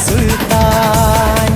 സുൽത്താൻ.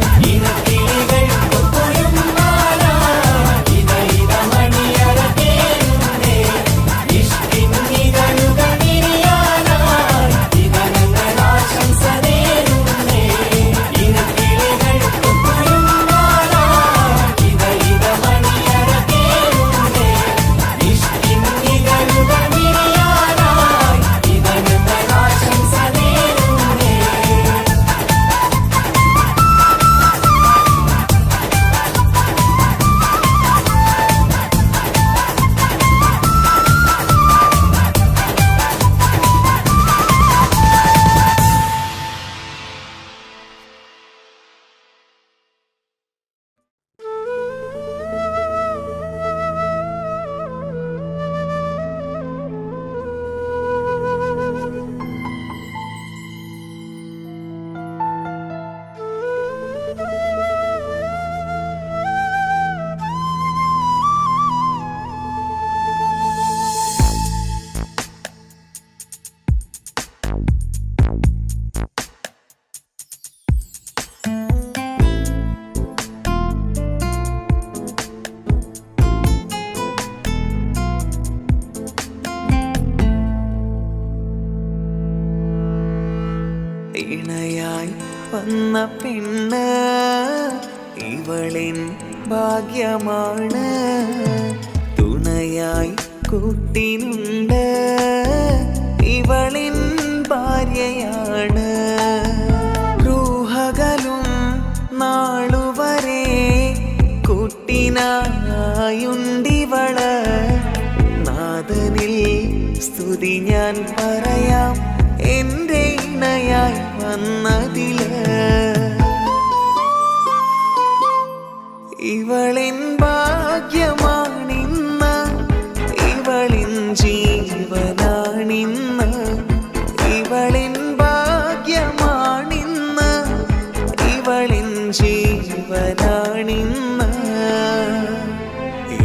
ഇണയായി വന്ന പെണ്ണ് ഇവളിൻ ഭാഗ്യമാണ്. തുണയായി കൂട്ടിനുണ്ട് ഇവളിൻ ഭാര്യയാണ്. റൂഹകലും നാളുവരെ കൂട്ടിനായുണ്ടിവള്. നാഥനിൽ സ്തുതി ഞാൻ പറയാം എൻ്റെ ഇണയായി വന്നതില്. ഇവളിൻ ഭാഗ്യമാണിന്ന്, ഇവളിൻ ജീവനാണിന്ന്. ഇവളിൻ ഭാഗ്യമാണിന്ന്, ഇവളിൻ ജീവനാണിന്ന്.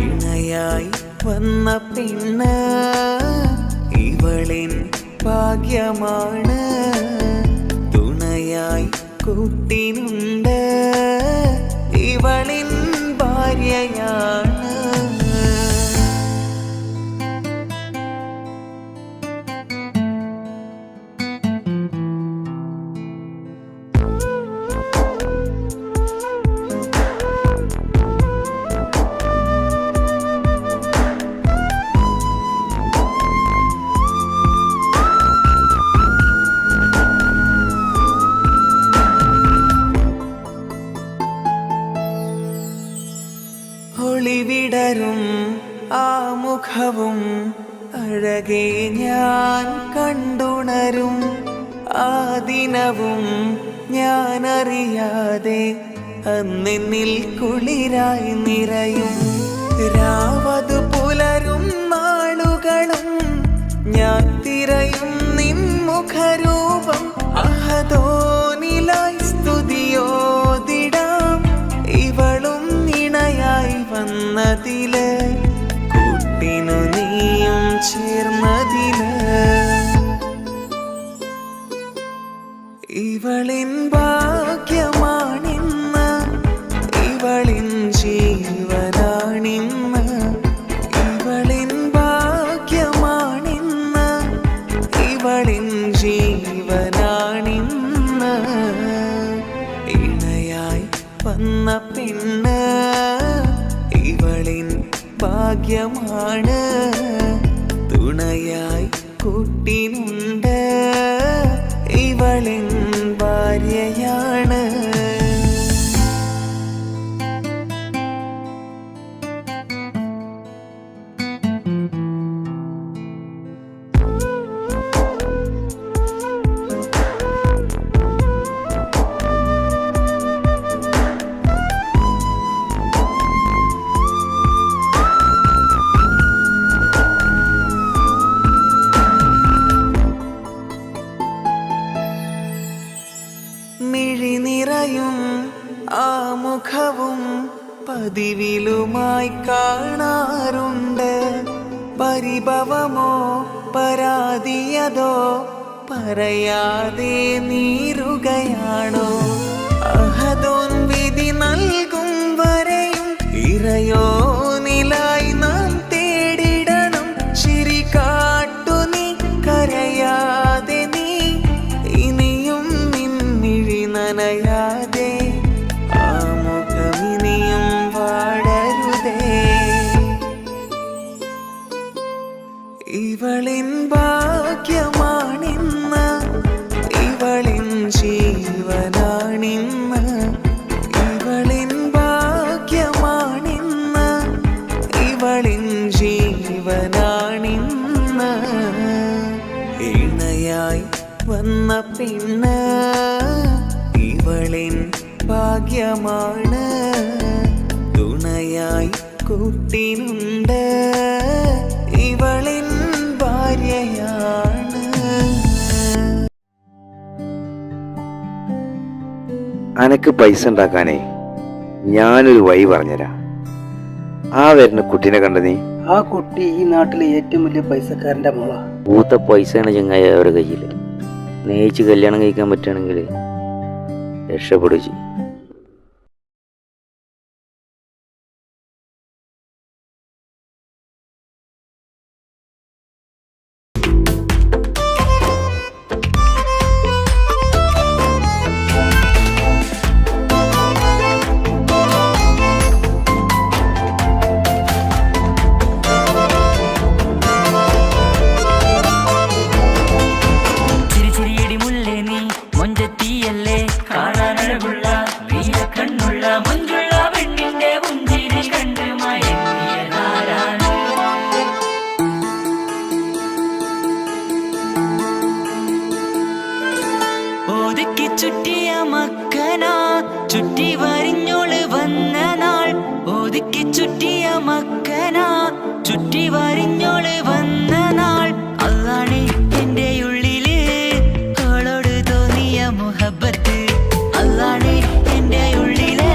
ഇണയായി വന്ന പെണ്ണ് ഇവളിൻ ഭാഗ്യമാണ്. തുണയായി കൂട്ടിനുണ്ട് ഇവളിൻ ഭാര്യയാണ്. ഒളിവിടരും ആ മുഖവും അഴകെ ഞാൻ കണ്ടുണരും. ആ ദിനവും ഞാനറിയാതെ അന്നെന്നിൽ കുളിരായി നിറയും. രാവതു പുലരും നാളുകളും ഞാൻ തിരയും നിൻ മുഖരൂപം. അഹദോനിലായി സ്തുതിയോതിടാം ഇവളും ഇണയായി വന്നതില്. കൂട്ടിനു നീയും ചേർന്നതില്. ഇവളിൻ ഭാഗ്യമാണിന്ന്, ഇവളിൻ ജീവനാണിന്ന്. ഇവളിൻ ഭാഗ്യമാണിന്ന്, ഇവളിൻ ജീവനാണിന്ന്. ഇണയായി വന്ന പെണ്ണ് ഇവളിൻ ഭാഗ്യമാണ്. തുണയായി കൂട്ടിനുണ്ട് ഇവളിൻ ഭാര്യയാണ്. മിഴിനിറയും ആ മുഖവും പതിവിലുമായി കാണാറുണ്ട്. പരിഭവമോ പരാതിയതോ പറയാതെ നീറുകയാണോ? അഹദോൻ വിധി നൽകും വരെയും ഇറയോനിലായി നാം തേടിടണം. ചിരി കാട്ടു നീ, കരയാതെ നീ, ഇനിയും നിൻമിഴി നനയാതെ ആ മുഖമിനിയും വാടരുതേ. ഇവളിൻ ഭാഗ്യമാണിന്ന്, ഇവളിൻ ജീവനാണിന്ന്. ഇവളിൻ ഭാഗ്യമാണിന്ന്, ഇവളിൻ ജീവനാണിന്ന്. ഇണയായി വന്ന പെണ്ണ് ഇവളിൻ ഭാഗ്യമാണ്. തുണയായി കൂട്ടിനുണ്ട് ഇവളിൻ ഭാര്യയാണ്. അനക്ക് പൈസ ഉണ്ടാക്കാനേ ഞാനൊരു വഴി പറഞ്ഞുതരാം. ആ വരുന്ന കുട്ടീനെ കണ്ട നീ? ആ കുട്ടി ഈ നാട്ടിലെ ഏറ്റവും വലിയ പൈസക്കാരന്റെ മോളാ. പൂത്ത പൈസയാണ് ചങ്ങായി അവരുടെ കയ്യിൽ. സ്നേഹിച്ച് കല്യാണം കഴിക്കാൻ പറ്റുകയാണെങ്കിൽ രക്ഷപ്പെടുക ചെയ്യും. ചുറ്റിയ മക്കന ചുറ്റി വരിഞ്ഞോള് വന്ന നാൾ. ഒതുക്കി ചുറ്റിയ മക്കന ചുറ്റി വരിഞ്ഞോള് വന്ന നാൾ. അതാണ് എന്റെ ഉള്ളില് അവളോട് തോന്നിയ മുഹബത്ത്. അതാണ് എന്റെ ഉള്ളില്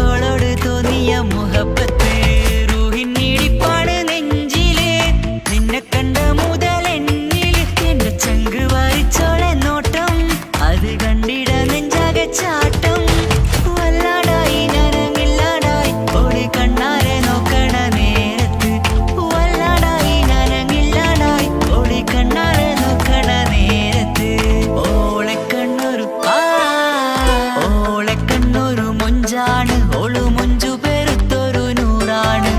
അവളോട് തോന്നിയ മുഹബത്ത്. റൂഹിന്നിടിപ്പാണ് നെഞ്ചില് നിന്നെ കണ്ട മുതൽ എന്നില്. എന്റെ ചങ്ക് വായിച്ചോളെ നോട്ടം അത് കണ്ടിട നെഞ്ചാകെ ചാട്ടം. വല്ലാടായി നനങ്ങില്ലാടായി ഓടി കണ്ണാരെ നോക്കണ നേരത്ത്. വല്ലാടായി നനങ്ങില്ലാടായി ഓടി കണ്ണാരെ നോക്കണ നേരത്ത്. ഓളെ കണ്ണൊരു മൊഞ്ചാണ്. ഓള് മൊഞ്ചു പെരുത്തൊരു നൂറാണ്.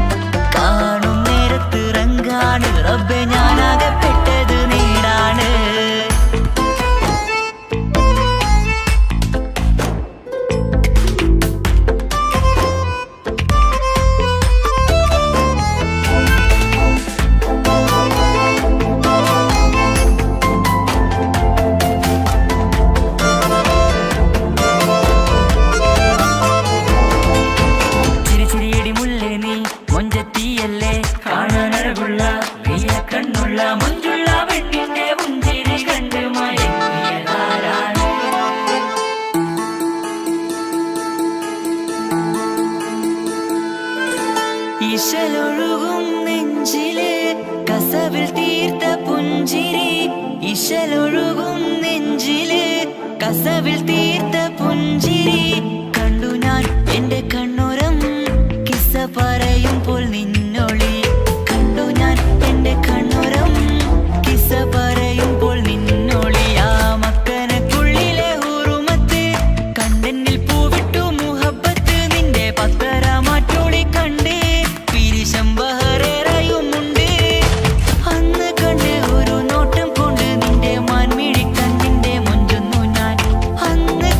കാണും നേരത്ത് റങ്കാണ്. റബ്ബെ ഞാനാകപ്പെട്ടത് നേടാണ്. ഇശലൊഴുകും നെഞ്ചിലെ കസവിൽ തീർത്ത പുഞ്ചിരി. ഇശലൊഴുകും നെഞ്ചിലെ കസവിൽ തീർത്ത പുഞ്ചിരി. കണ്ടു ഞാൻ എന്റെ കണ്ണുരം കിസ്സ പറയുമ്പോൾ നിന്നൊളി. കണ്ടു ഞാൻ എന്റെ കണ്ണുരം കിസ്സ പറയുമ്പോൾ നിന്നൊളി. ആ മക്കനക്കുള്ളിലെ ഹുറുമത്ത് കണ്ടെന്നിൽ പൂവിട്ടു മുഹബത്ത്. നിന്റെ പത്തര മാറ്റോളി കണ്ടേ പിരിശം ബഹറേറയുമുണ്ട്. അന്ന് കണ്ട് ഒരു നോട്ടം കൊണ്ട് നിന്റെ മാൻമിഴി കണ്ണിന്റെ മുഞ്ചൊന്നു ഞാൻ. അന്ന്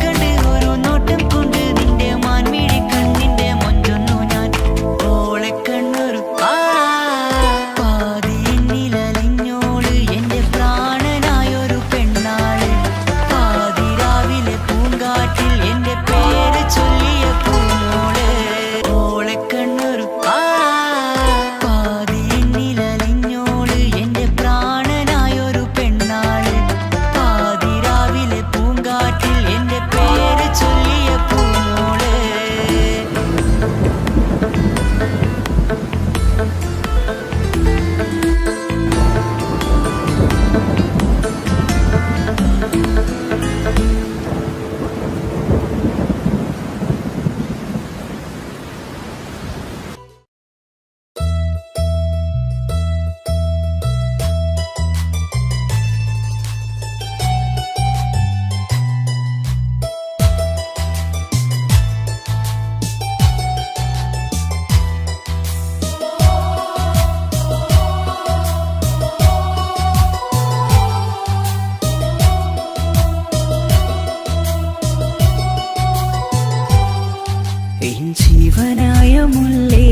ജീവനായ മുല്ലേ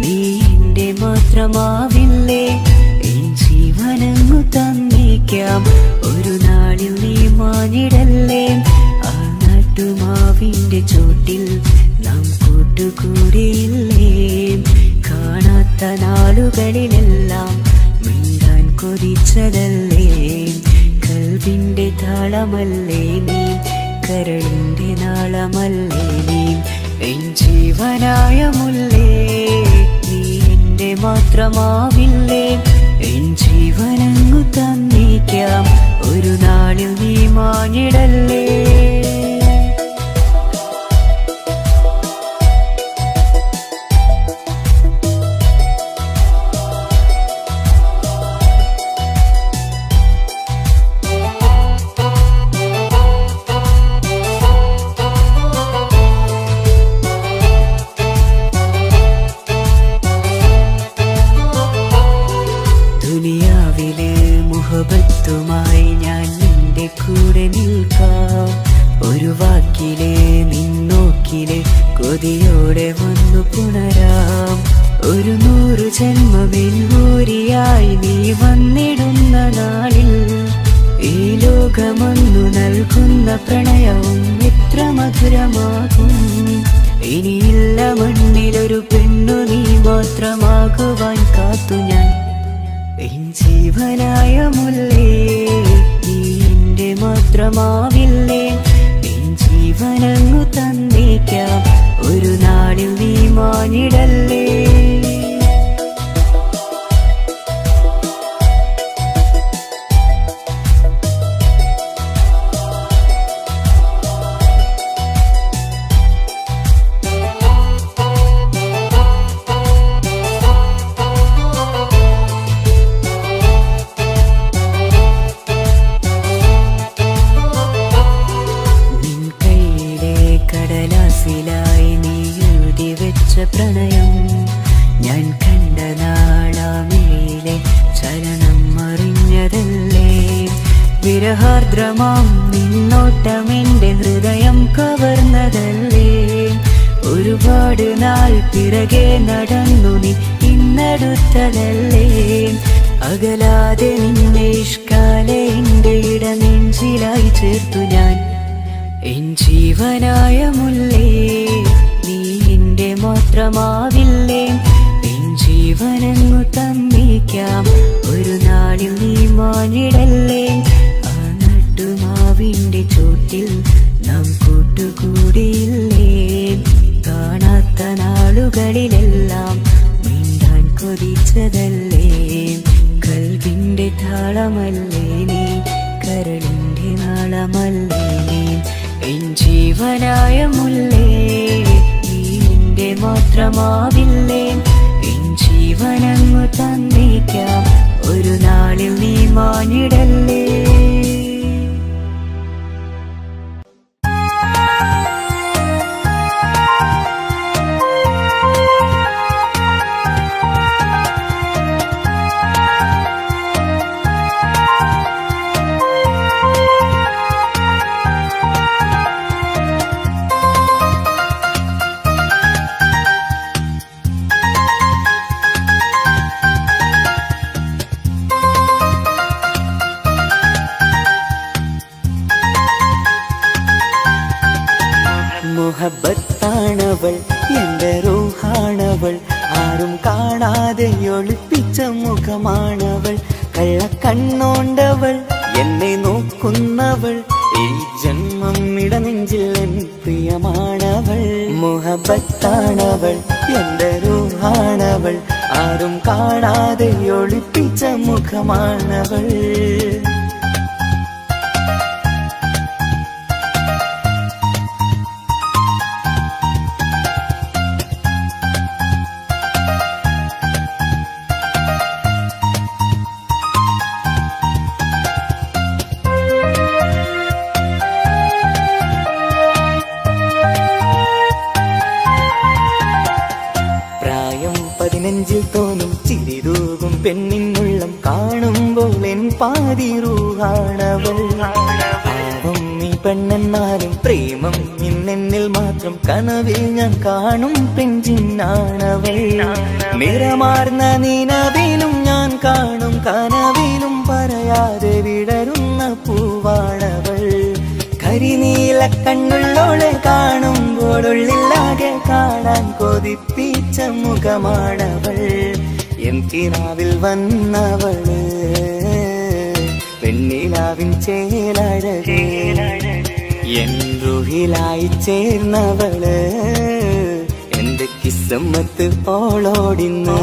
നീ എന്റെ മാത്രമാവില്ലേ എൻ ജീവനങ്ങു തന്നേക്കാം ഒരു നാളിൽ നീ മാഞ്ഞിടല്ലേ ആ നാട്ടുമാവിന്റെ ചോട്ടിൽ നാം കൂട്ടുകൂടിയില്ലേ കാണാത്ത നാളുകളിലെല്ലാം മിണ്ടാൻ കൊതിച്ചതല്ലേ കൽവിന്റെ താളമല്ലേ നീ കരളിന്റെ നാളമല്ലേ നീ എൻ ജീവനായ മുല്ലേ നീ എന്റെ മാത്രമാവില്ലേ എൻ ജീവനങ്ങു തന്നേക്കാം ഒരു നാളിൽ നീ മാഞ്ഞിടല്ലേ ദുനിയാവിലെ മുഹബത്തുമായി ഞാൻ നിന്റെ കൂടെ നിൽക്കാം ഒരു വാക്കിലെ നിന്നോക്കിലെ കൊതിയോടെ വന്നു പുണരാം ഒരു 100 ജന്മമെന്നൂരിയായി നീ വന്നിടുന്ന നാളിൽ ഈ ലോകമൊന്നു നൽകുന്ന പ്രണയവും എത്ര മധുരമാകും ഇനിയില്ല മണ്ണിലൊരു പെണ്ണു നീ മാത്രമാകുവാൻ കാത്തു ഞാൻ എൻ ജീവനായ മുല്ലേ നീ എന്റെ മാത്രമാവില്ലേ എൻ ജീവനങ്ങു തന്നേക്കാം ഒരു നാളിൽ നീ മാഞ്ഞിടല്ലേ കടലാസിലായി നീ എഴുതി വെച്ച പ്രണയം ഞാൻ കണ്ട നാളാമേലെ ചലനം അറിഞ്ഞതല്ലേ വിരഹാർദ്രമാം നിന്നോട്ടം എന്റെ ഹൃദയം കവർന്നതല്ലേ ഒരുപാട് നാൾ പിറകെ നടന്നു നീ ഇന്നടുത്തതല്ലേ അകലാതെ നിന്നെ ഇഷ്കാലെ എന്റെ ഇടനെഞ്ചിലായി ചേർത്തു ഞാൻ എൻ ജീവനായ മുല്ലേ നീ എന്റെ മാത്രമാവില്ലേ എൻ ജീവനങ്ങു തന്നേക്കാം ഒരു നാളിൽ നീ മാഞ്ഞിടല്ലേ ആ നട്ടുമാവിന്റെ ചോട്ടിൽ നാം കൂട്ടുകൂടിയില്ലേ കാണാത്ത നാളുകളിലെല്ലാം മിണ്ടാൻ കൊതിച്ചതല്ലേ കൽവിന്റെ താളമല്ലേ നീ കരളിന്റെ നാളമല്ലേ നീ എൻ ജീവനായ മുല്ലേ നീ എന്റെ മാത്രമാവില്ലേ എൻ ജീവനങ്ങു തന്നേക്കാം ഒരു നാളിൽ നീ മാഞ്ഞിടല്ലേ മുഹബത്താണവൾ എന്റെ റൂഹാണവൾ ആരും കാണാതെ ഒളിപ്പിച്ച മുഖമാണവൾ കള്ളക്കണ്ണോണ്ടവൾ എന്നെ നോക്കുന്നവൾ ഈ ജന്മം ഇടനെഞ്ചിൽ എൻ പ്രിയമാണവൾ മുഹബത്താണവൾ എന്റെ റൂഹാണവൾ ആരും കാണാതെ ഒളിപ്പിച്ച മുഖമാണവൾ നെഞ്ചിൽ തോന്നും ചിരിതൂകും പെണ്ണിനുള്ളം കാണുമ്പോൾ എൻ പാതി റൂഹാണവൾ പാവം ഈ പെണ്ണെന്നാലും പ്രേമം ഇന്നെന്നിൽ മാത്രം കനവിൽ ഞാൻ കാണും പെഞ്ചിന്നാണവൾ നിറമാർന്ന നിലവിലും ഞാൻ കാണും കനവിലും പറയാതെ വിടരുന്ന പൂവാണവൾ കരിനീല കണ്ണുള്ളോളെ കാണുമ്പോഴുള്ളിലാകെ കാണാൻ കൊതിപ്പിച്ച മുഖമാണവൾ എൻ കിനാവിൽ വന്നവള് പെണ്ണിലാവിൻ ചേലഴകേ എൻ റുഹിലായി ചേർന്നവള് എന്റെ കിസ്സമ്മത്ത് ഓളോടിന്ന്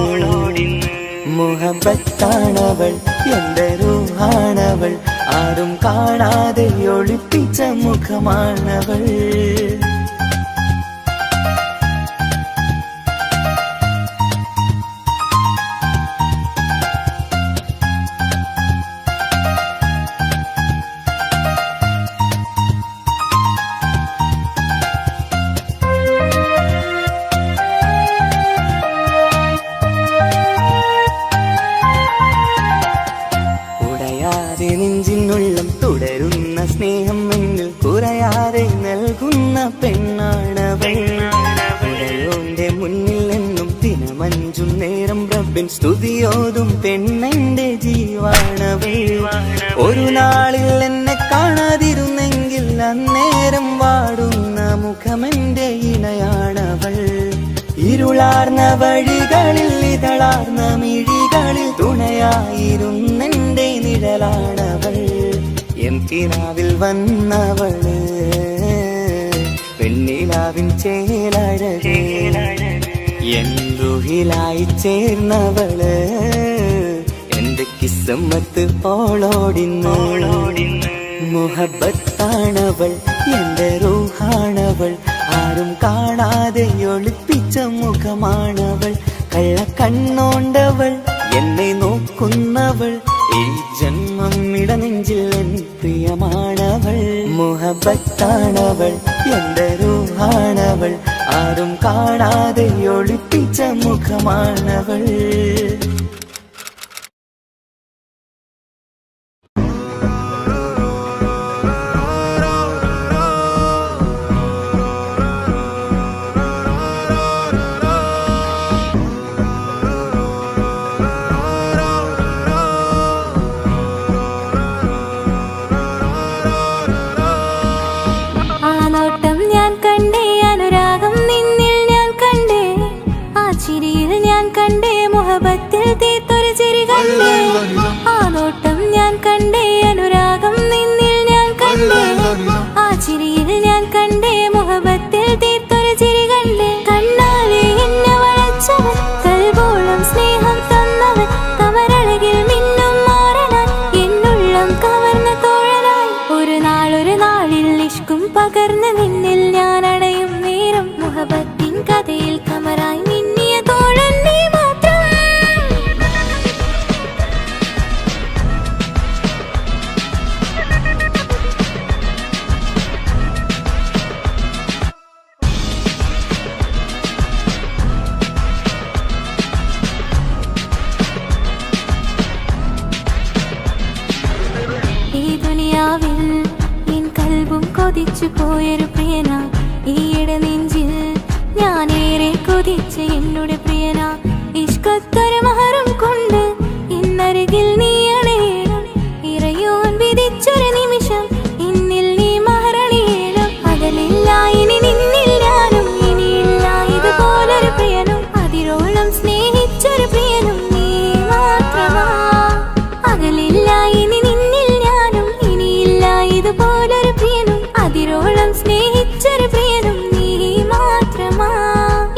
മുഹബത്താണവൾ എന്റെ റൂഹാണവൾ ആരും കാണാതെ ഒളിപ്പിച്ച മുഖമാണവൾ നെഞ്ചിനുള്ളം തുടരുന്ന സ്നേഹം എന്നിൽ കുറയാതെ നൽകുന്ന പെണ്ണാണവൾ ഉടയോന്റെ മുന്നിൽ എന്നും ദിനമഞ്ചും നേരം റബ്ബിൻ സ്തുതിയോതും പെണ്ണെന്റെ ജീവാണവൾ ഒരു നാളിൽ എന്നെ കാണാതിരുന്നെങ്കിൽ അന്നേരം വാടുന്ന മുഖമെന്റെ ഇണയാണവൾ ഇരുളാർന്ന വഴികളിൽ ഇതളാർന്ന മിഴികളിൽ തുണയായിരുന്നെന്റെ നിഴലാണവൾ എൻ കിനാവിൽ വന്നവള് പെണ്ണിലാവിൻ ചേലഴകേ എൻ റുഹിലായി ചേർന്നവള് എന്റെ കിസ്സമ്മത്ത് ഓളോടിന്ന് മുഹബത്താണവൾ എന്റെ റൂഹാണവൾ ആരും കാണാതെ ഒളിപ്പിച്ച മുഖമാണവൾ കള്ളക്കണ്ണോണ്ടവൾ എന്നെ നോക്കുന്നവൾ ഈ ജന്മം ഇടനെഞ്ചിൽ എൻ പ്രിയമാണവൾ മുഹബത്താണവൾ എന്റെ റൂഹാണവൾ ആരും കാണാതെ ഒളിപ്പിച്ച മുഖമാണവൾ മുഹബത്തിൽ തീർത്തൊരു ചിരി കണ്ടേ ആ നോട്ടം ഞാൻ കണ്ടേ അനുരാഗം നിന്നിൽ ഞാൻ കണ്ടേ ആ ചിരിയിൽ ഞാൻ കണ്ടേ മുഹബത്തിൽ തീർത്തൊരു ചിരി കണ്ടേ കണ്ണാലെ എന്നെ വളച്ചവൻ കൽബോളം സ്നേഹം തന്നവൻ കമരഴകിൽ മിന്നും മാറനാൻ എന്നുള്ളം കവർന്ന തോഴനായി ഒരു നാളിൽ ഇഷ്കും പകർന്ന് നിന്നിൽ ഞാൻ അടയും നേരം മുഹബത്തിൻ കഥയിൽ കമറായി മിന്നിയ തോഴൻ നീ മാത്രം കൊതിച്ചു പോയൊരു പ്രിയന ഈയിടെ നെഞ്ചിൽ ഞാനേറെ കൊതിച്ച എന്നോട് പ്രിയന ഇഷ്കത്തൊരു മഹറും കൊണ്ട് ഇന്നരികിൽ നീ അണയണം ഇറയോൻ വിധിച്ചൊരു നിമിഷം ഇന്നിൽ നീ മഹറണിയണം അകലില്ല ഇനി നിന്നിൽ ഞാനും ഇനിയില്ല ഇതുപോലൊരു പ്രിയനും അതിരോളം സ്നേഹിച്ചൊരു പ്രിയനും നീ മാത്രമാ അകലില്ല ഇനി നിന്നിൽ ഞാനും ഇനിയില്ല ഇതുപോലൊരു പ്രിയനും അതിരോളം സ്നേഹിച്ചൊരു പ്രിയനും നീ മാത്രമാ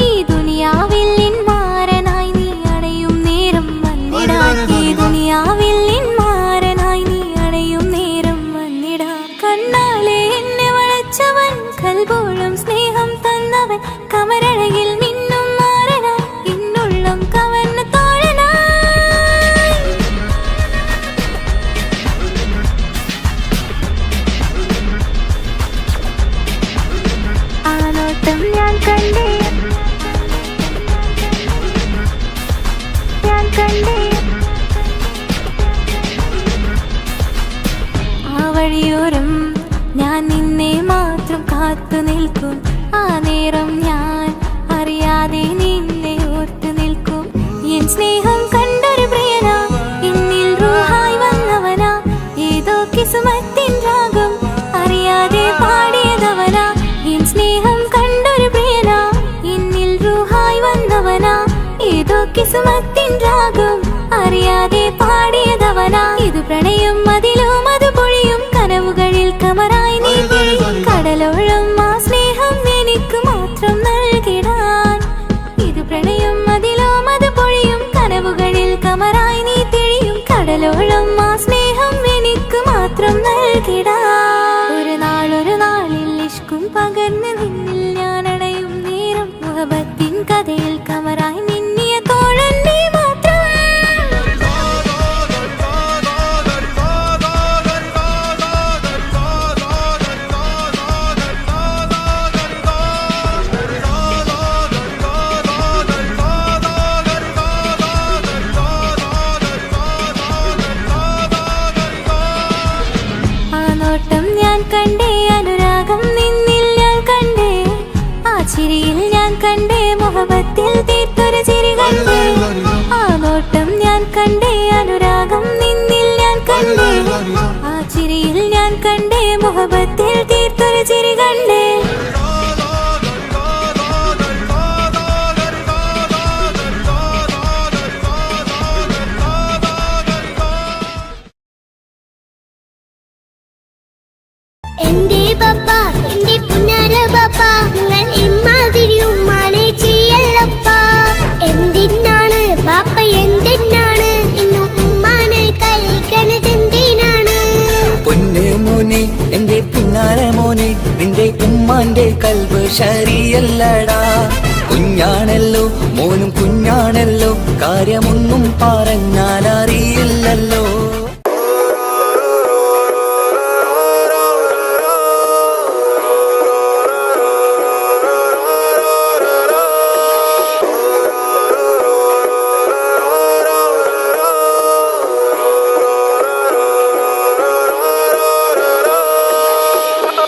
ഈ ദുനിയാവിൽ മാറനായി നീ അടയും നേരം വന്നിടാൻ ഈ ദുനിയാവിൽ മാറനായി നീ അടയും നേരം വന്നിടാൻ കണ്ണാലെ എന്നെ വളച്ചവൻ കൽബോളം സ്നേഹം തന്നവൻ കമരഴകിൽ മിന്നും മാറനായി എന്നുള്ളം കവർന്ന തോഴനായി ഞാൻ കണ്ടേ ആ വഴിയോരം ഞാൻ നിന്നെ മാത്രം മാത്രം കാത്തു നിൽക്കും. ആ നേരം ഞാൻ അറിയാതെ നിന്നെ ഓർത്തു നിൽക്കും. എൻ സ്നേഹം കണ്ടൊരു പ്രിയനാ, എന്നിൽ റൂഹായി വന്നവനാ, ഏതോ കിസ്മത്തിൻ രാഗം അറിയാതെ പാടിയതവനാ. എൻ സ്നേഹം കണ്ടൊരു പ്രിയനാ, എന്നിൽ റൂഹായി വന്നവനാ, ഏതോ കിസ്മത്തിൻ രാഗം അറിയാതെ പാടിയതവനാ. ഇത് പ്രണയം അതിലും അത് പൊഴിയും കനവുകളിൽ കമറായി നീ പൊഴിയും. കടലോളം ആ സ്നേഹം എനിക്ക് മാത്രം നൽകിടാൻ. ഇത് പ്രണയം അതിലും അത് പൊഴിയും കനവുകളിൽ കമറായി നീ തെളിയും. കടലോളം ആ സ്നേഹം എനിക്ക് മാത്രം നൽകിടാൻ. ഒരു നാളിൽ ഇഷ്കും പകർന്ന് നിന്നിൽ ഞാൻ അടയും നേരം മുഹബത്തിൻ കഥയിൽ കമറായി നിന്നിയ തോഴൻ നീ മാത്രം. ആ നോട്ടം ഞാൻ കണ്ടേ, അനുരാഗം നിന്നിൽ ഞാൻ കണ്ടേ, ആ ചിരിയിൽ ഞാൻ കണ്ടേ, മുഹബത്തിൽ തീർത്തൊരു ചിരി കണ്ടേ. ആ നോട്ടം ഞാൻ കണ്ടേ, അനുരാഗം നിന്നിൽ ഞാൻ കണ്ടേ, ആ ചിരിയിൽ ഞാൻ കണ്ടേ, മുഹബത്തിൽ തീർത്തൊരു ചിരി കണ്ടേ. എന്റെ പപ്പ, എന്റെ പുന്നാര പപ്പ, നിങ്ങൾ ഇമ്മാതിരി ഉമ്മാനെ ചെയ്യല്ലപ്പ. എന്തിനാണ് പാപ്പ, എന്തിനാണ് ഇന്നും ഉമ്മാനെ കഴിക്കണതെന്തിനാണ്? പൊന്നെ മോനെ, എന്റെ പിന്നാലെ മോനെ, നിന്റെ ഉമ്മാന്റെ കൽബ് ശരിയല്ലടാ. കുഞ്ഞാണല്ലോ മോനും കുഞ്ഞാണല്ലോ, കാര്യമൊന്നും പറഞ്ഞാൽ അറിയില്ലല്ലോ.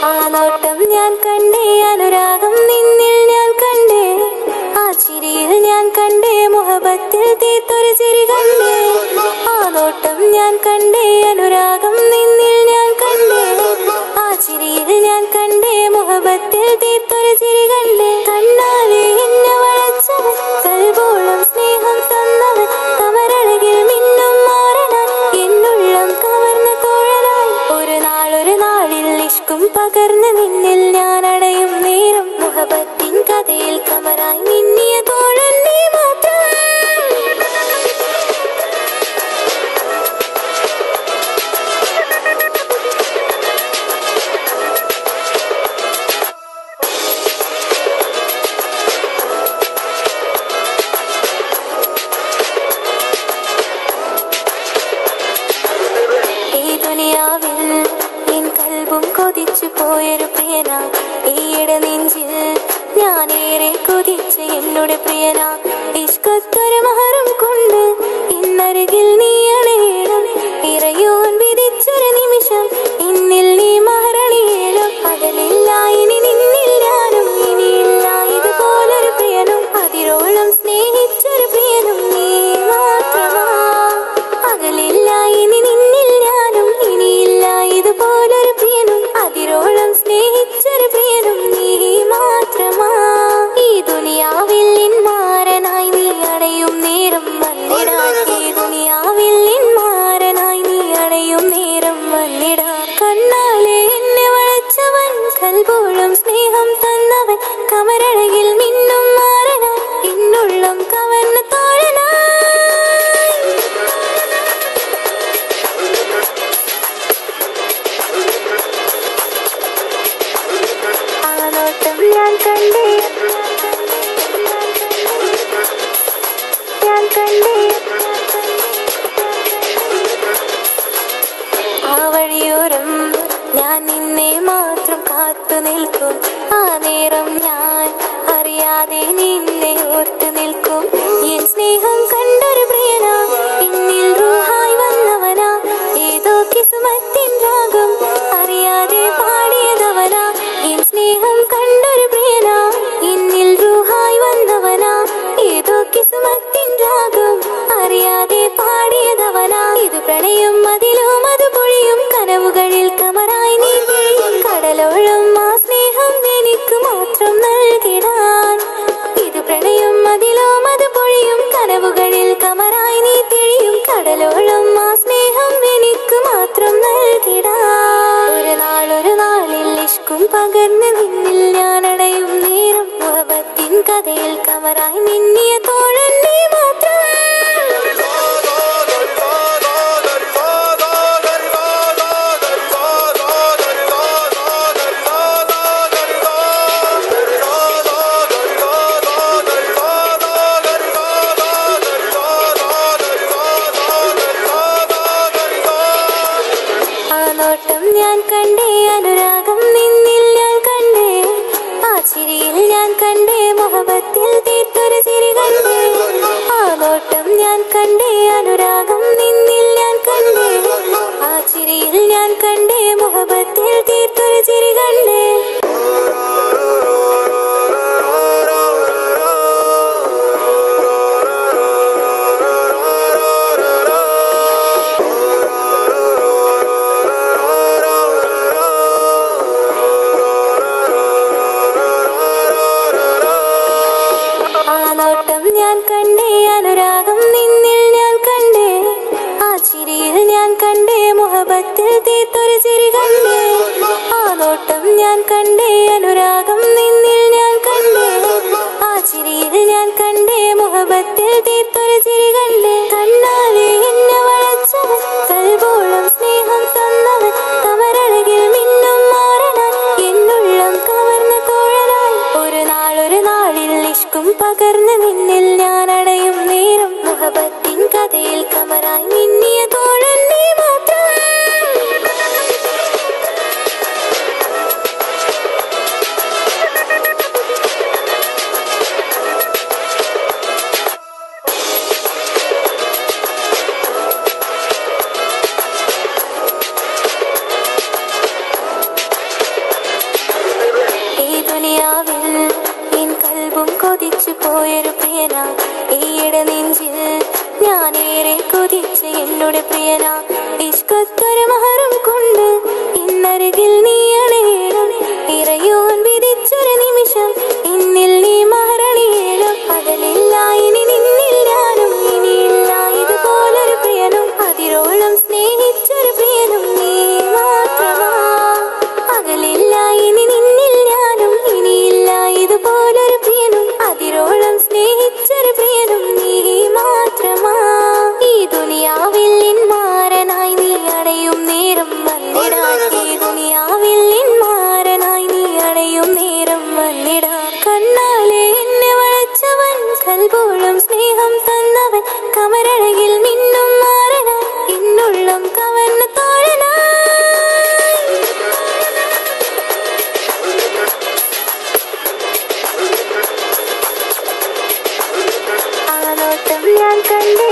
ആ നോട്ടം ഞാൻ കണ്ടേ, അനുരാഗം നിന്നിൽ ഞാൻ കണ്ടേ, ആ ചിരിയിൽ ഞാൻ കണ്ടേ, മുഹബത്തിൽ തീർത്തൊരു ചിരി കണ്ടേ. ആ നോട്ടം ഞാൻ കണ്ടേ, അനുരാഗം നിന്നിൽ ഞാൻ കണ്ടേ, ആ ചിരിയിൽ ഞാൻ കണ്ടേ, മുഹബത്തിൽ തീർത്തൊരു ചിരി കണ്ടേ. കണ്ണാലെ എന്നെ വളച്ചവൻ, കൽബോളം സ്നേഹം തന്നവൻ, കമരഴകിൽ മിന്നും മാറനാൻ, എന്നുള്ളം കവർന്ന തോഴനായി. ഒരു നാളിൽ ഇഷ്കും പകർന്ന് നിന്നിൽ ഞാൻ അടയും നേരം മുഹബത്തിൻ കഥയിൽ കമറായി നിന്നിയ തോഴൻ നീ മാത്രം. ഈ ദുനിയാവിൽ എൻ കൽബും കൊതിച്ചു പോയൊരു പ്രിയനാ, ഈയിടെ നെഞ്ചിൽ ഞാനേറെ കൊതിച്ച് എന്നോട് പ്രിയനാ. ഇഷ്കത്തൊരു മഹറും കൊണ്ട് ഇന്നരികിൽ നീ അണയണം, ഇറയോൻ വിധിച്ചൊരു നിമിഷം ഇന്നിൽ നീ മഹറണിയേലും. പകലില്ല ഇനി നിന്നിൽ ഞാനും, ഇനിയില്ല ഇതുപോലൊരു പ്രിയനും, അതിരോളം സ്നേഹിച്ചൊരു പ്രിയനും നീ മാത്രമാ. പകലില്ല ഇനി നിന്നിൽ ഞാനും, ഇനിയില്ല ഇതുപോലൊരു പ്രിയനും, അതിരോളം സ്നേഹിച്ചൊരു പ്രിയനും നീ മാത്രമാ. ഈ ദുനിയാവിൽ ഇൻമാരനായി നീ അടയും നേരം വന്നിടാൻ, ഈ ദുനിയാവിൽ ഇൻമാരനായി നീ അടയും നേരം വന്നിടാൻ. കണ്ണാലെ എന്നെ വളച്ചവൻ, കൽബോളം സ്നേഹം തന്നവൻ, കമരഴകിൽ മിന്നും മാറനാൻ, എന്നുള്ളം കവർന്ന തോഴനായി. ആ നോട്ടം ഞാൻ കണ്ടേ, ഞാൻ കണ്ടേ, ആ വഴിയോരം ഞാൻ നിന്നെ മാത്രം കാത്തു നിൽക്കും. ആ നേരം ഞാൻ അറിയാതെ നിന്നെ ഓർത്തു നിൽക്കും. എൻ സ്നേഹം കണ്ടൊരു പ്രിയനാ, എന്നിൽ റൂഹായി വന്നവനാ, ഏതോ കിസ്മത്തിൻ രാഗം അറിയാതെ പാടിയതവനാ. എൻ സ്നേഹം കണ്ടേ അനുരാഗം നിന്നിൽ ഞാൻ കണ്ടേ ആ ചിരിയിൽ ഞാൻ കണ്ടേ മുഹബത്തിൽ തീർത്തൊരു ചിരി കണ്ടേ ഞാൻ കണ്ടേ അനുരാഗം നിന്നിൽ ഞാൻ കണ്ടേ ആ ചിരിയിൽ ഞാൻ കണ്ടേ മുഹബത്തിൽ തീർത്തൊരു ചിരി കണ്ടേ ആ നോട്ടം ഞാൻ കണ്ടേ അനുരാഗം നിന്നിൽ ഞാൻ കണ്ടേ ആ ചിരിയിൽ ഞാൻ കണ്ടേ മുഹബത്തിൽ തീർത്തൊരു ചിരി കണ്ടേ കണ്ണാലെ എന്നെ വളച്ചവൻ കൽബോളം സ്നേഹം തന്നവൻ കമരഴകിൽ മിന്നും മാറനാൻ എന്നുള്ളം കവർന്ന തോഴനായി ഒരു നാളിൽ ഇഷ്കും പകർന്ന് നിന്നിൽ ഞാൻ അടയും നേരം മുഹബത്തിൻ കഥയിൽ കമറായി മിന്നിയ തോഴൻ നീ മാത്രം ഈ ദുനിയാവിൽ എൻ കൽബും കൊതിച്ചു പോയൊരു പ്രിയന ഈയിടെ നെഞ്ചിൽ ഞാനേറെ കൊതിച്ച എന്നോട് പ്രിയന ഇഷ്കത്തൊരു മഹറും കൊണ്ട് ഇന്നരികിൽ നീ അണയണം ഇറയോൻ വിധിച്ചൊരു നിമിഷം എന്നിൽ നീ മഹറണിയേണം പകലില്ല ഇനി നിന്നിൽ ഞാനും ഇനിയില്ല ഇതുപോലൊരു പ്രിയനും അതിരോളം സ്നേഹിച്ചൊരു പ്രിയനും നീ മാത്രമാ പകലില്ല ഇനി നിന്നിൽ ഞാനും ഇനിയില്ല ഇതുപോലൊരു പ്രിയനും അതിരോളം സ്നേഹിച്ചൊരു പ്രിയനും നീ മാത്രമാ ഈ ദുനിയാവിൽ മാറനായി നീ അടയും നേരം വന്നിടാൻ ഈ ദുനിയാവിൽ മാറനായി നീ അടയും നേരം വന്നിടാൻ കണ്ണാലെ എന്നെ വളച്ചവൻ കൽബോളം സ്നേഹം തന്നവൻ കമരഴകിൽ മിന്നും മാറനാൻ എന്നുള്ളം കവർന്ന തോഴനായി ആ നോട്ടം ഞാൻ കണ്ടേ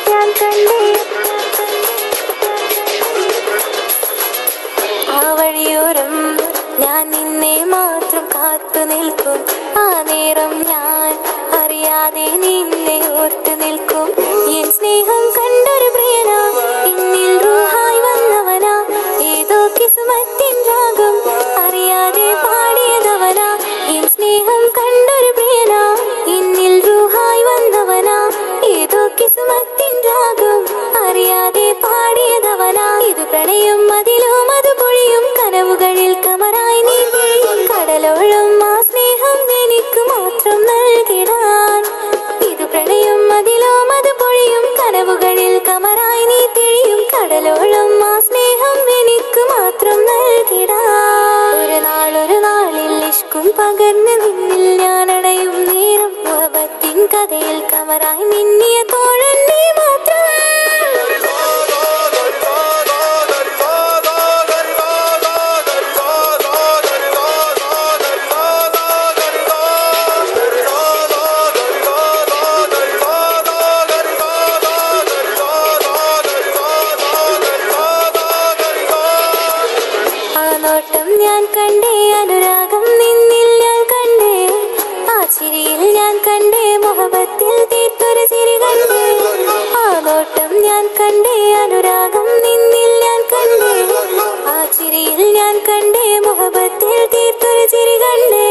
ഞാൻ കണ്ടേ ആ വഴിയോരം ഞാൻ നിന്നെ മാത്രം കാത്തു നിൽക്കും ആ നേരം ഞാൻ അറിയാതെ നിന്നെ ഓർത്തു നിൽക്കും എൻ സ്നേഹം കണ്ടൊരു പ്രിയനാ എന്നിൽ റൂഹായി വന്നവനാ ഏതോ കിസ്മത്തിൻ രാഗം അറിയാതെ പാടിയതവനാ എൻ സ്നേഹം കണ്ടൊരു പ്രിയനാ എന്നിൽ റൂഹായി വന്നവനാ ഏതോ കിസ്മത്തിൻ രാഗം അറിയാതെ പാടിയതവനാ ഇത് പ്രണയം അതിലും അത് പൊഴിയും കനവുകളിൽ കമറായി നീ പൊഴിയും കടലോളം ആ സ്നേഹം എനിക്ക് മാത്രം നൽകിടാൻ ഇത് പ്രണയം അതിലും അത് പൊഴിയും കനവുകളിൽ കമറായി നീ തിഴിയും കടലോളം ആ സ്നേഹം എനിക്ക് മാത്രം നൽകിടാൻ ഒരു നാളിൽ ഇഷ്കും പകർന്ന് നിന്നിൽ ഞാൻ അടയും നേരം മുഹബത്തിൻ കഥയിൽ കമറായി മിന്നിയ തോഴൻ നീ മാത്രം ആ നോട്ടം ഞാൻ കണ്ടേ അനുരാഗം നിന്നിൽ ഞാൻ കണ്ടേ ആ ചിരിയിൽ ഞാൻ കണ്ടേ മുഹബത്തിൽ തീർത്തൊരു ചിരി കണ്ടേ ആ നോട്ടം ഞാൻ കണ്ടേ അനുരാഗം നിന്നിൽ ഞാൻ കണ്ടേ ആ ചിരിയിൽ ഞാൻ കണ്ടേ മുഹബത്തിൽ തീർത്തൊരു ചിരി കണ്ടേ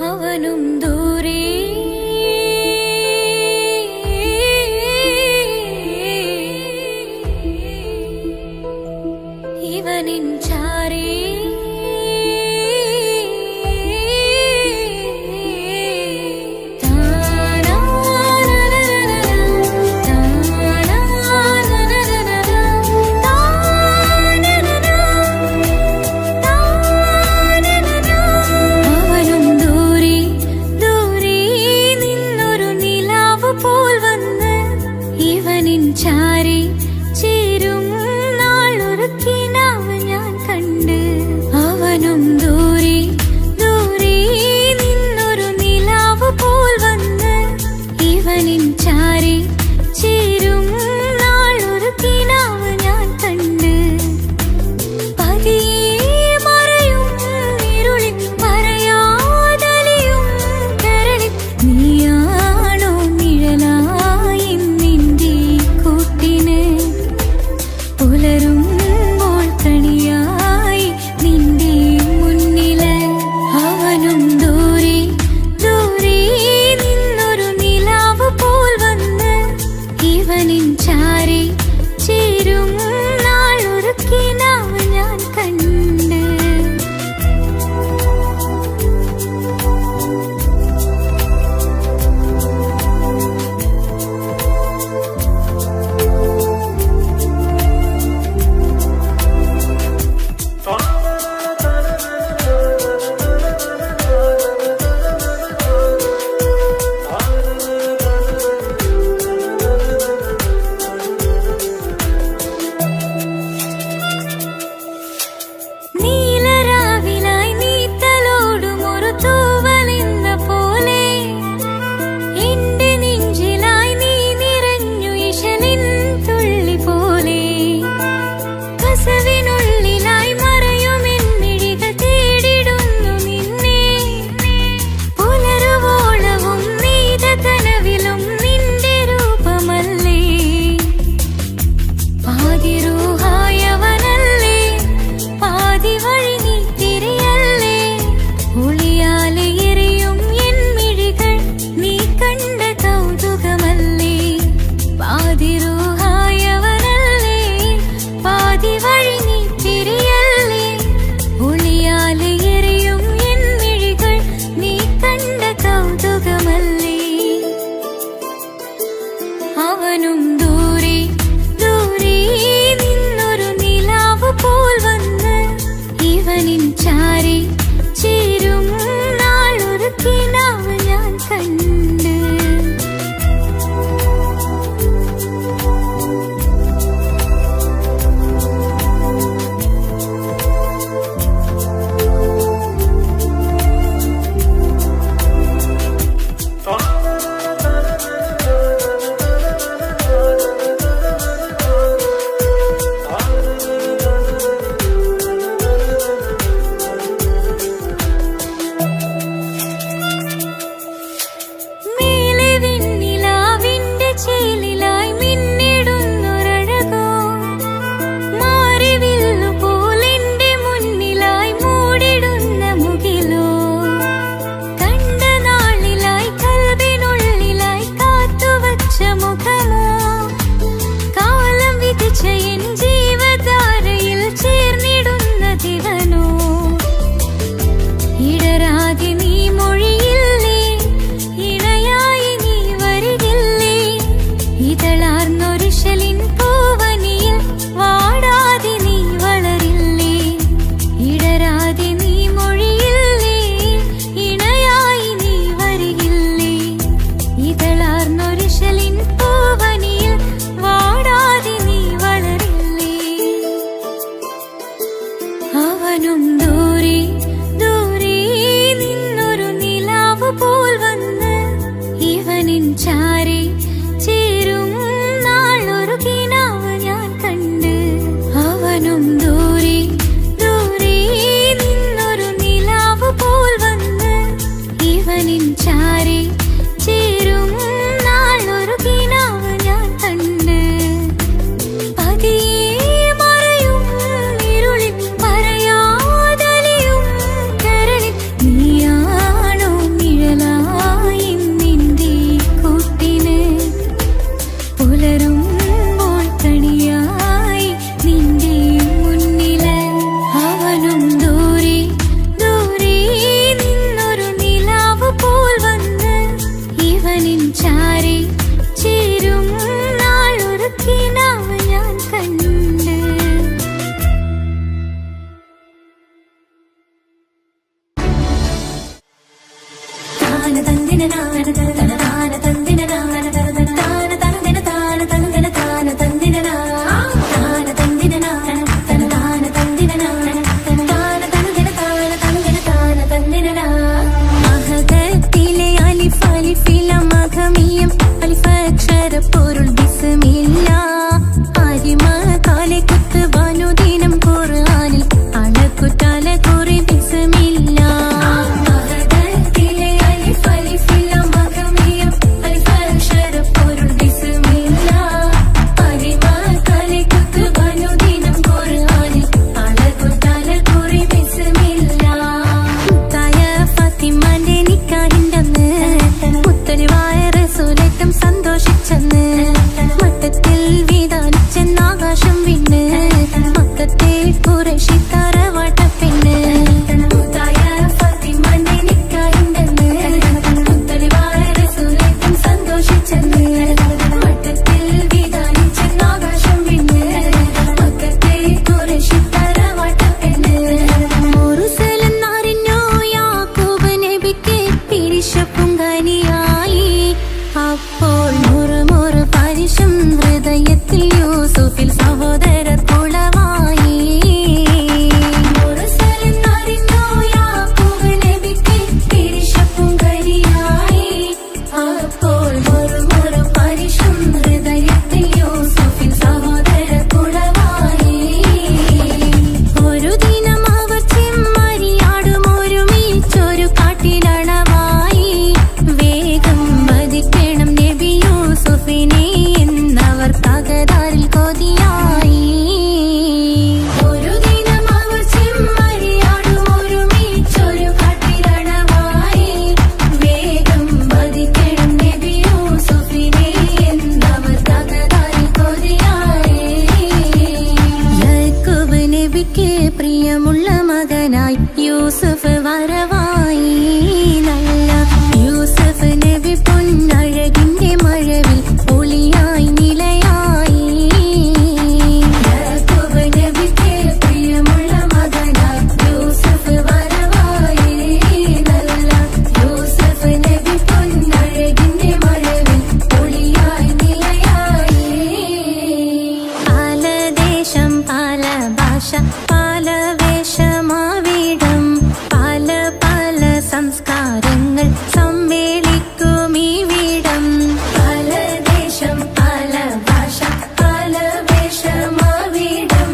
അവനും ദൂരെ ഇവനിൻ ചാരേ ചാരി ചേരും നാളൊരു കിനാവ് ഞാൻ കണ്ട് അവനും ദൂരെ ദൂരെ നിന്നൊരു നിലാവ് പോൽ വന്ന് ഇവനിൻ ചാരി ചേരും നാളൊരു കിനാവ് ഞാൻ കണ്ട് പതിയെ മറയും ഇരുളിൽ പറയാതലിയും കരളിൽ നീയാണോ നിഴലായി നിന്റെ ചാരി ചേരും നാളൊരുക്കി നാവ് ഞാൻ കണ്ട്. അവനും ദൂരെ ദൂരെ നിന്നൊരു നിലാവ് പോൽ വന്ന് ഇവനിൻ ചാരി ചേരും നാളൊരുക്കി നാവ് ഞാൻ കണ്ട്. അവനും ദൂരെ ദൂരെ നിന്നൊരു നിലാവ് പോൽ വന്ന് ഇവനിൻ ചാരി ചേരും നാളൊരു തകതാരിൽ കൊതിയായി. ഒരു ദിനം അവർ ചെമ്മരിയാടും ഒരുമിച്ചൊരു കാട്ടിലണവായി. വേഗം വധിക്കണം നബി യൂസുഫിനെ എന്നവർ തകതാരിൽ കൊതിയായി. യാക്കൂബ് നബിക്ക് പ്രിയമുള്ള മകനായി യൂസുഫ് വരവായി. നല്ല യൂസുഫ് നബി പൊന്നഴകിന്റെ മഴവിൽ ഒളിയായി നിലയായി. യാക്കൂബ് നബിക്ക് പ്രിയമുള്ള മകനായി യൂസുഫ് വരവായി. നല്ല യൂസുഫ് നബി പൊന്നഴകിന്റെ മഴവിൽ ഒളിയായി നിലയായി. പല ദേശം പല ഭാഷ പല വേഷമാവിടം പല പല സംസ്കാരങ്ങൾ സമ്മേളിക്കും ഈ വീടം. പല ദേശം പല ഭാഷ പല വേഷമാവിടം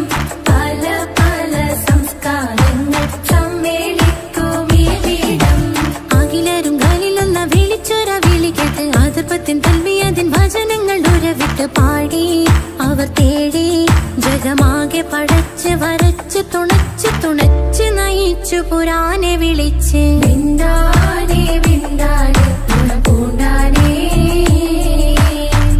പല പല സംസ്കാരങ്ങൾ സമ്മേളിക്കും ഈ വീടം. അഖിലരും ഖലിലൊന്ന വിളിച്ചൊര വിളി കേട്ട് ആദർപ്പത്തിൻ തൽവിയതിൻ വചനങ്ങൾ ഉരവിട്ട് പാടി അവർ തേടി. ജഗമാകെ പടച്ച് വരച്ച് തുണച്ച് തുണച്ച് നയിച്ചു പുരാനെ വിളിച്ച്. വിണ്ടാനെ വിണ്ടാനെ പൂണ്ടാനെ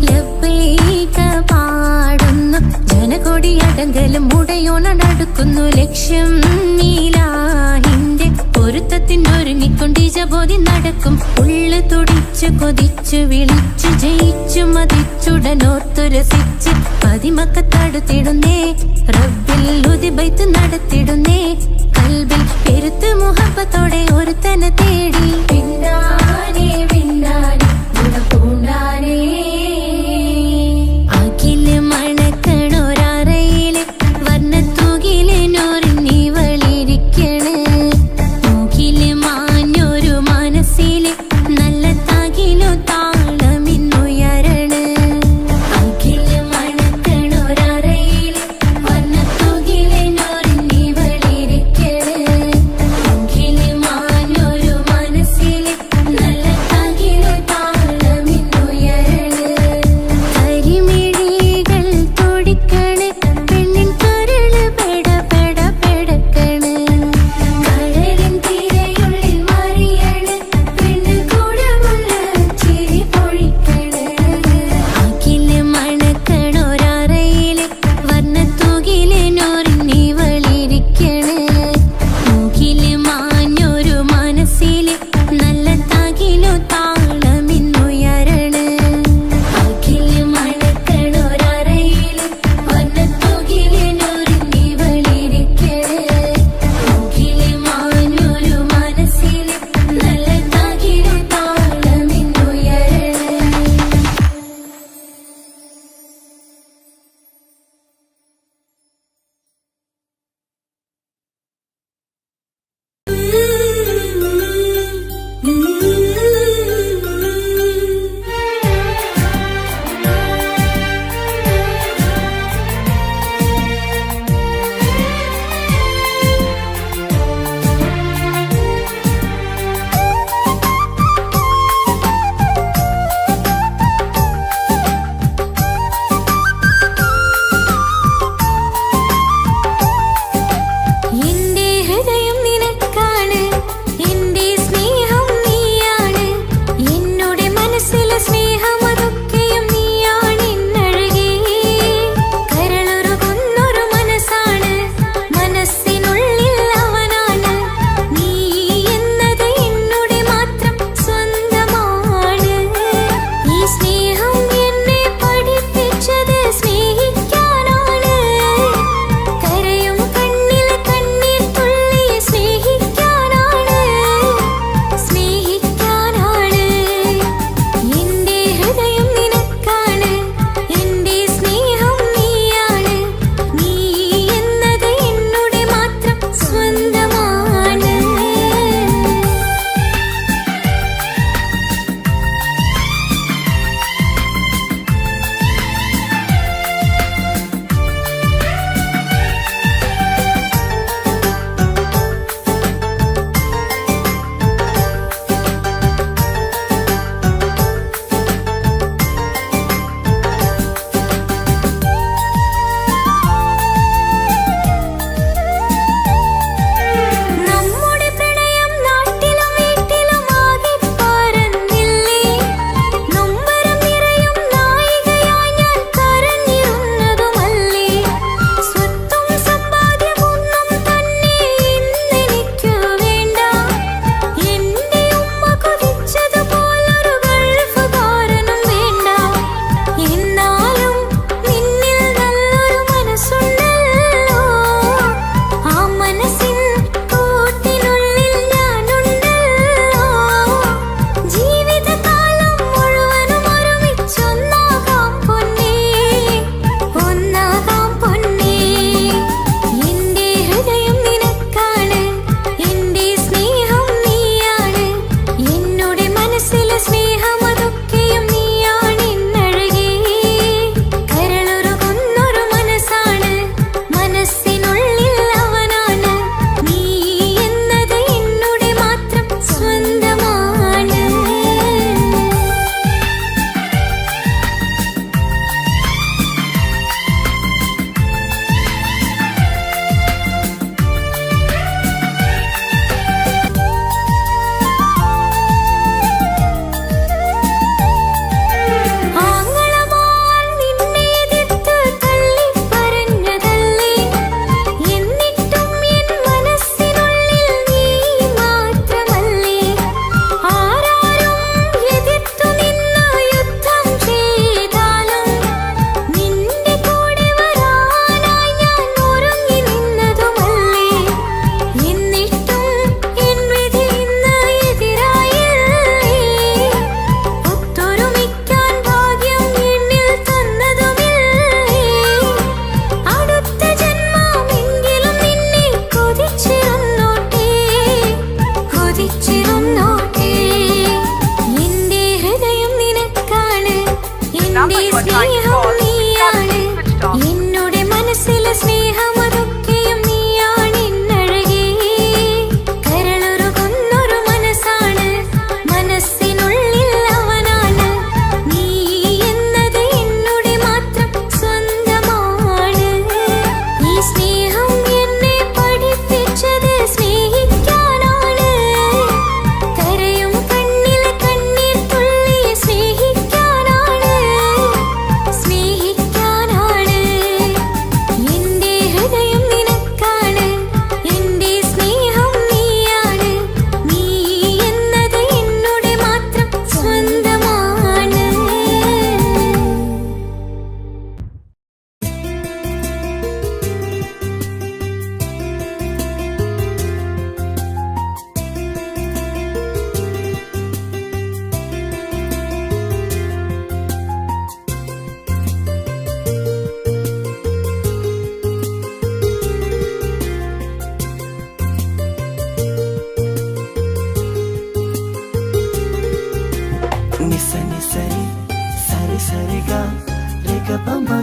ലബ്ബൈക പാടുന്നു ജനകൊടിയടങ്കലും മുടയോണടുക്കുന്നു. ലക്ഷ്യം നീലാഹിന്റെ പൊരുത്തത്തിനൊരുങ്ങിക്കൊണ്ടിജബോധി നടക്കും. ഉള്ളു തുടിച്ചു കൊതിച്ചു വിളിച്ചു ജയിച്ചു മതിച്ചുടനോർത്തു രസിച്ച് പതിമക്കത്തടുത്തിടുന്നേ റബ്ബിൽ ഉദിബൈത്ത് നടത്തിടുന്നേ. കൽബിൽ പെരുത്ത് മുഹബത്തോടെ ഒരുത്തനെ തേടി. പിന്നാനെ പിന്നാനെ പൂണ്ടാനെ അഖില് മണക്കണൊരറയില് വർണ്ണത്തൂകില് നോറിഞ്ഞി വളിരിക്കണ്. മൂക്കില് മാഞ്ഞൊരു മനസ്സില് നല്ല തകിലു താളമിന്നുയരണ. അഖില് മണക്കണൊരറയില് വർണ്ണത്തൂകില് നോറിഞ്ഞി വളിരിക്കണ്. മൂക്കില്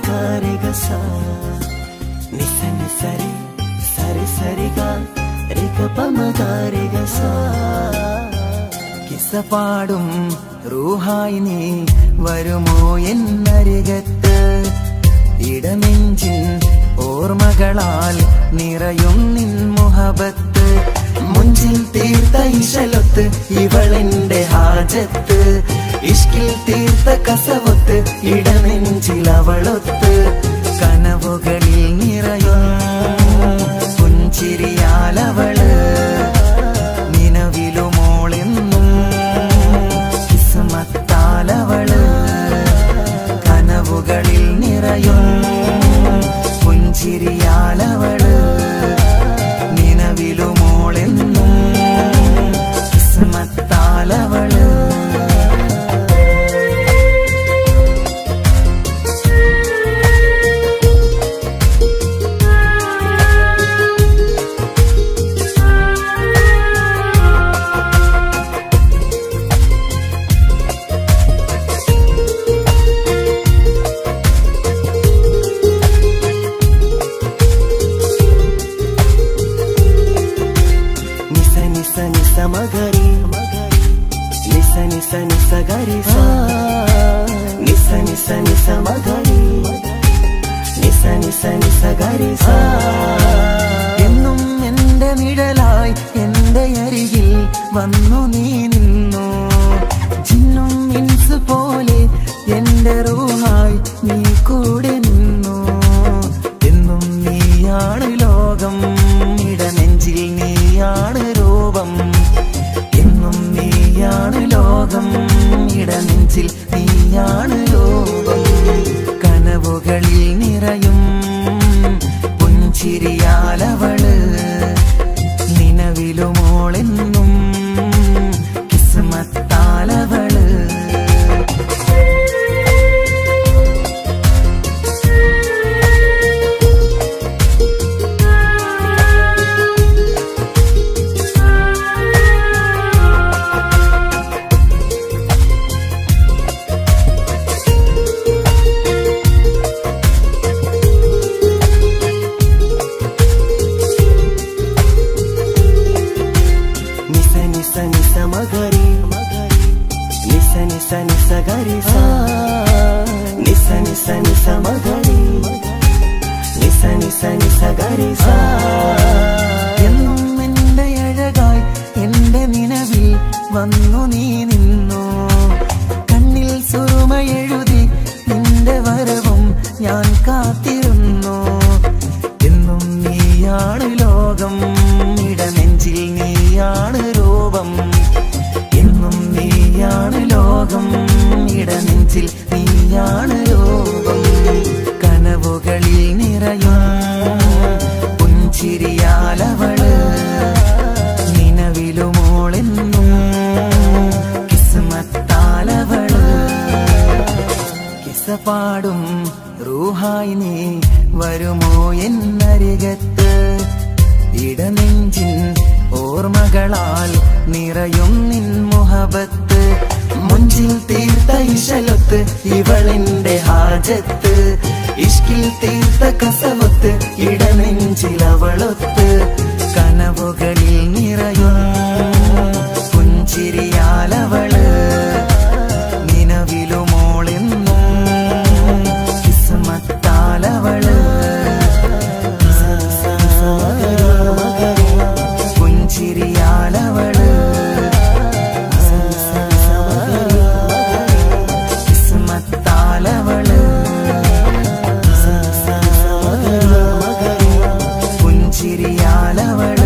മഗാരിക സാ നിസ നിസരി സരി സരിഗ രിഗ പമഗാരിക സാ കിസ്സ പാടും റൂഹായി നീ വരുമോ എന്നരികത്ത് ഇടനെഞ്ചിൻ ഓർമ്മകളാൽ നിറയും നിൻ മുഹബത്ത് മുഞ്ചിൽ തീർത്ത ഇശലൊത്ത് ഇവളെന്റെ ഹാജത്ത് ഇഷ്കിൽ തീർത്ത കസവൊത്ത് ഇടനെഞ്ചിൽ അവളൊത്ത് കനവുകളിൽ നിറയും പുഞ്ചിരിയാലവള് നിലവിലുമോളെന്നും കിസ്മത്താലവള് കനവുകളിൽ നിറയും പുഞ്ചിരിയാലവള് നിലവിലുമോളെന്നും കിസ്മത്താലവള് മഗരി നിസ നിസ നിസ ഗരി സാ നിസ നിസ നിസ മഗരി നിസ നിസ നിസ ഗരി സാ എന്നും എന്റെ നിഴലായി എന്റെ അരികിൽ വന്നു നീ നിന്നു ജിന്നും ഇൻസ് പോലെ എന്റെ റൂഹായി നീ കൂടെ നിന്നു എന്നും നീയാണ് ലോകം ഇടനെഞ്ചിൽ നീയാണ് രൂപം എന്നും നീയാണ് ലോകം ഇടനെഞ്ചിൽ നീയാണ് ലോകം കനവുകളിൽ നിറയും പുഞ്ചിരിയാലവള് നിലവിലുമോളെന്നും കിസ്മത്താലവള് മഗരി നിസ നിസ നിസ ഗരി സാ നിസ നിസ നിസ മഗരി നിസ നിസ നിസ ഗരി സാ എന്നും എന്റെ അഴകായി എന്റെ നിലവിൽ വന്നു നീ നിന്നു കണ്ണിൽ സുറുമ എഴുതി നിന്റെ വരവും ഞാൻ കാത്തിരുന്നു എന്നും നീയാണ് ലോകം ഇടനെഞ്ചിൽ നീയാണ് രൂപം എന്നും നീയാണ് ലോകം ഇടനെഞ്ചിൽ നീയാണ് രൂപം കനവുകളിൽ നിറയും പുഞ്ചിരിയാലവള് നിലവിലുമോളെന്നും കിസ്മത്താലവള് കിസ്സ പാടും റൂഹായി നീ വരുമോ എന്നരികത്ത് ഇടനെഞ്ചിൻ ഓർമ്മകളാൽ നിറയും നിൻ മുഹബത്ത് മുഞ്ചിൽ തീർത്ത ഇശലൊത്ത് ഇവളെന്റെ ഹാജത്ത് ഇഷ്കിൽ തീർത്ത കസവൊത്ത് ഇടനെഞ്ചിൽ അവളൊത്ത് കനവുകളിൽ നിറയും പുഞ്ചിരിയാലവള് നിലവിലുമോളെന്നും കിസ്മത്താലവള് പുഞ്ചിരിയാലവള് കിസ്മത്താലവള് പുഞ്ചിരിയാലവള്